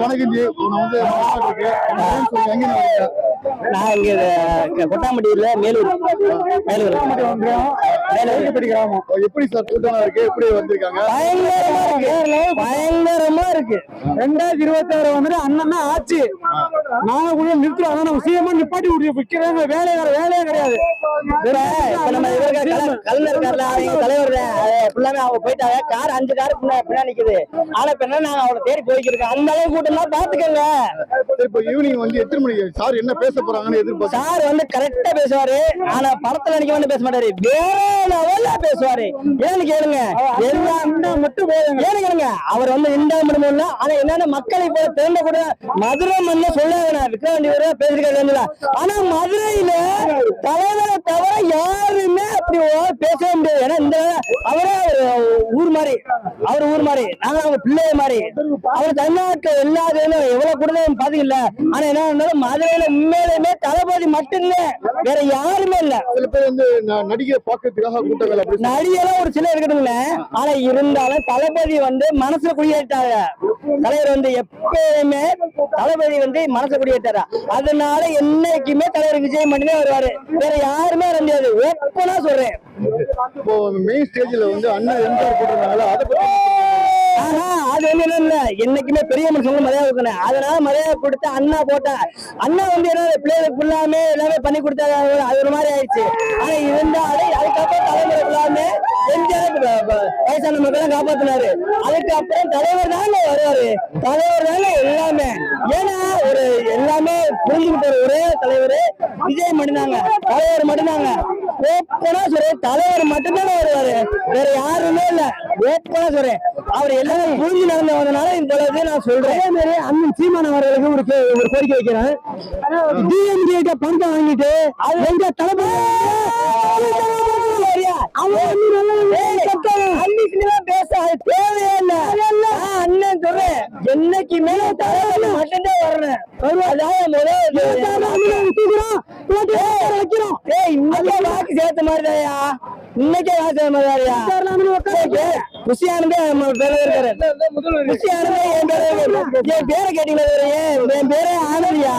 வணக்கம் ஜி. நான் இங்க கொட்டாம்பட்டியில மேலூர் கிராமம். எப்படி சார் கூட்டமா இருக்கு? எப்படி வந்திருக்காங்க? பயங்கரமா இருக்கு. 2026 வந்துட்டு அண்ணன் தான் ஆச்சு. நாங்க கூட நிறுத்துறோம். ஆனா நம்ம சீமா நிப்பாட்டி விற்கிறாங்க. வேலையே கிடையாது. கலைஞர் தலைவர் அவங்க போயிட்டாங்க. கார் 5 கார் பின்னாடி நிக்குது. ஆனா இப்ப என்ன நாங்க அவளை தேடி போய்க்கிருக்கோம். அந்த அளவுக்கு கூட்டம் தான் பாத்துக்கங்க. இப்ப ஈவினிங் வந்து எத்தனை மணிக்கு சார் என்ன பேச போறாங்கன்னு எதிர்பார்த்து? சார் வந்து கரெக்டா பேசுவாரு. ஆனா படத்துல நிக்க வந்து பேச மாட்டாரு. வேற லெவல்ல பேசுவாரு. ஏன்னு கேளுங்க, எல்லாம் மட்டும் ஏன்னு கேளுங்க. அவர் வந்து இந்த மட்டும் இல்ல. ஆனா என்னன்னா மக்களை போல திறந்த கூட மதுரை மண்ண சொல்லாத விக்கிர பேசிருக்காரு. ஆனா மதுரையில தலைவரை தவிர யாருமே அப்படி பேசவே முடியாது. ஏன்னா இந்த அவரே ஊர் மாதிரி, அவர் ஊர் மாதிரி, நாங்க அவங்க பிள்ளைய மாதிரி. அவர் தமிழ்நாட்டுல எல்லாத்தையும் எவ்வளவு கூட பாத்தீங்கல்ல. ஆனா என்ன மதுரையில உண்மையிலுமே தளபதி மட்டும்தான், வேற யாருமே இல்ல. சில பேர் வந்து நடிகை பாக்கிறதுக்காக கூட்டங்கள் அப்படி நடிகெல்லாம் ஒரு சில இருக்கட்டும்ல. ஆனா இருந்தாலும் தளபதி வந்து மனசுல குடியேற்றாங்க. தலைவர் வந்து எப்பயுமே தளபதி வந்து மனசுல குடியேற்றாரா. அதனால என்னைக்குமே தலைவர் விஜய் மட்டும்தான் வருவாரு. வேற யாருமே வர முடியாது. ஓப்பனா சொல்றேன். இப்போ மெயின் ஸ்டேஜ்ல வந்து அண்ணன் எம்ஜிஆர் போடுறதுனால அதை பத்தி அது வந்து என்ன இல்ல, என்னைக்குமே பெரிய மனுஷங்க மரியாதை கொடுக்கணும். அதனால மரியாதை கொடுத்து அண்ணா போட்டா. அண்ணா வந்து என்ன பிள்ளைகளுக்கு ஃபுல்லாமே எல்லாமே பண்ணி கொடுத்தாரு. அது ஒரு மாதிரி ஆயிடுச்சு. ஆனா இருந்தாலும் அதுக்கப்புறம் தலைமுறை ஃபுல்லாமே வயசான மக்கள் காப்பாத்தினாரு. அதுக்கப்புறம் தலைவர் தானே வருவாரு. தலைவர் தானே எல்லாமே. ஏன்னா ஒரு எல்லாமே புரிஞ்சுக்கிட்ட ஒரே தலைவர் விஜய் மட்டும்தாங்க. தலைவர் மட்டும்தாங்க. ஓப்பனா சொல்றேன், தலைவர் மட்டும்தானே வருவாரு. வேற யாருமே இல்ல. ஓப்பனா சொல்றேன், அவர் எல்லாமே புரிஞ்சு நடந்ததுனால இந்த நான் சொல்றேன். அதே மாதிரி அண்ணன் சீமான் அவர்களுக்கு ஒரு கோரிக்கை வைக்கிறேன். டிஎம்கே பணத்தை வாங்கிட்டு அது எங்க தளபதி அண்ணன் சொல்றேன், என்னைக்குமே தலைவலி மட்டும்தான் வரணும். வாக்கு சேர்த்த மாதிரிதாயா, இன்னைக்கே வாக்கு சேர்த்த மாதிரியா. குஷியானதே இருக்காரு. குஷியானதே என் பேரை கேட்டீங்களா? என் பேரே ஆனந்தியா.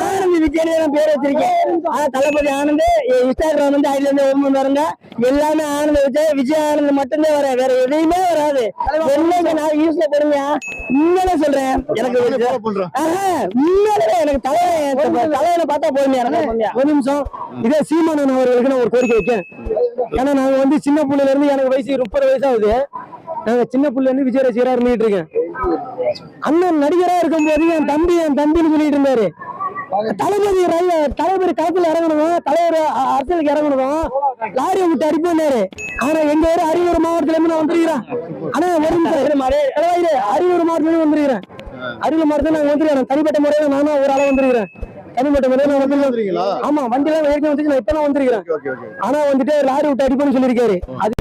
ஆனந்த் விஜய் பேர் வச்சிருக்கேன். ஆனா தளபதி ஆனந்த் இன்ஸ்டாகிராம் வந்து அதுல இருந்து வருங்க. எல்லாமே ஆனந்த் விஜய் ஆனந்த் மட்டும்தான் வர, வேற எதையுமே வராது. என்னைக்கு நான் யூஸ்ல போடுங்க. உண்மையிலே சொல்றேன், எனக்கு உண்மையிலே எனக்கு தலைவனை பார்த்தா போதுமே. ஒரு நிமிஷம், இதே சீமானன் அவர்களுக்கு நான் ஒரு கோரிக்கை வைக்கேன். ஏன்னா நாங்க வந்து சின்ன புள்ளையில இருந்து, எனக்கு வயசு 30 வயசாகுது. நாங்க சின்ன புள்ள இருந்து விஜய் ரசிகரா இருந்துட்டு இருக்கேன். அண்ணன் நடிகரா இருக்கும் போது என் தம்பின்னு சொல்லிட்டு இருந்தாரு. தளபதி களத்துல இறங்கணும், தலைவர் அரசியலுக்கு இறங்கணும், லாரியை விட்டு அடிப்பாரு. ஆனா எங்க ஊர் அரியலூர் மாவட்டத்துல இருந்து நான் வந்துருக்கிறேன். ஆனா அரியலூர் மாவட்டத்துல வந்துருக்கிறேன். அரியலூர் மாவட்டத்துல நான் வந்துருக்கேன். தனிப்பட்ட முறையில நானும் ஒரு ஆளா வந்துருக்கிறேன். தனிப்பட்ட முறையில நான் வந்துருக்கீங்களா? ஆமா, வண்டி எல்லாம் ஏற்கனவே வந்துச்சு. நான் இப்பதான் வந்திருக்கிறேன். ஆனா வந்துட்டு லாரி விட்டு அடிப்பேன்னு சொல்லியிருக்காரு. அது